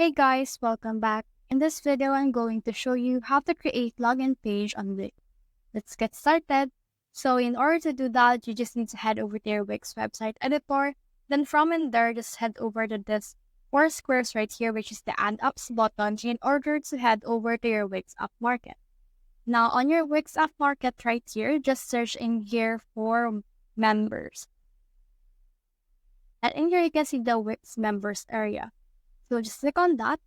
Hey guys, welcome back. In this video, I'm going to show you how to create login page on Wix. Let's get started. So in order to do that, you just need to head over to your Wix website editor. Then from in there, just head over to this four squares right here, which is the Add Apps button in order to head over to your Wix App Market. Now on your Wix App Market right here, just search in here for members. And in here, you can see the Wix members area. So just click on that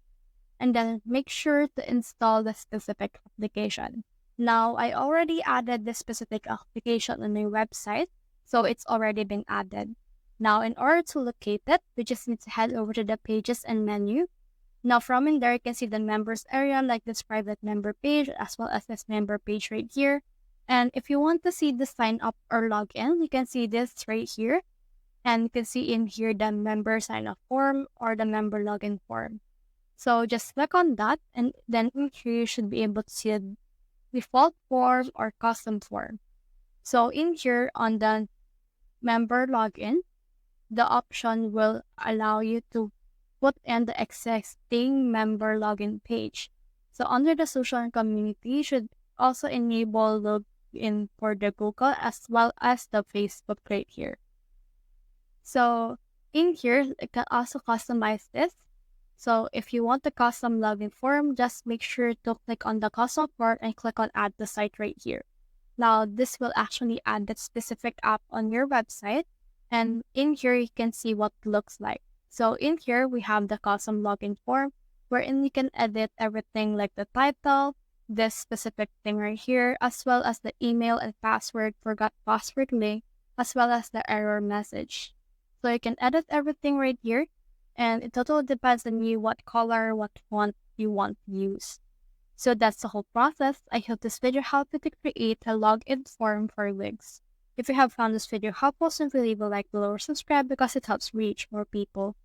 and then make sure to install the specific application. Now, I already added this specific application on my website, so it's already been added. Now, in order to locate it, we just need to head over to the pages and menu. Now, from in there, you can see the members area like this private member page as well as this member page right here. And if you want to see the sign up or login, you can see this right here. And you can see in here the member sign up form or the member login form. So just click on that and then in here you should be able to see a default form or custom form. So in here on the member login, the option will allow you to put in the existing member login page. So under the social and community, you should also enable login for the Google as well as the Facebook right here. So in here, you can also customize this. So if you want the custom login form, just make sure to click on the custom form and click on add the site right here. Now this will actually add that specific app on your website. And in here, you can see what it looks like. So in here, we have the custom login form wherein you can edit everything like the title, this specific thing right here, as well as the email and password, forgot password link, as well as the error message. So you can edit everything right here. And it totally depends on you what color, what font you want to use. So that's the whole process. I hope this video helped you to create a login form for Wix. If you have found this video helpful, simply leave a like below or subscribe because it helps reach more people.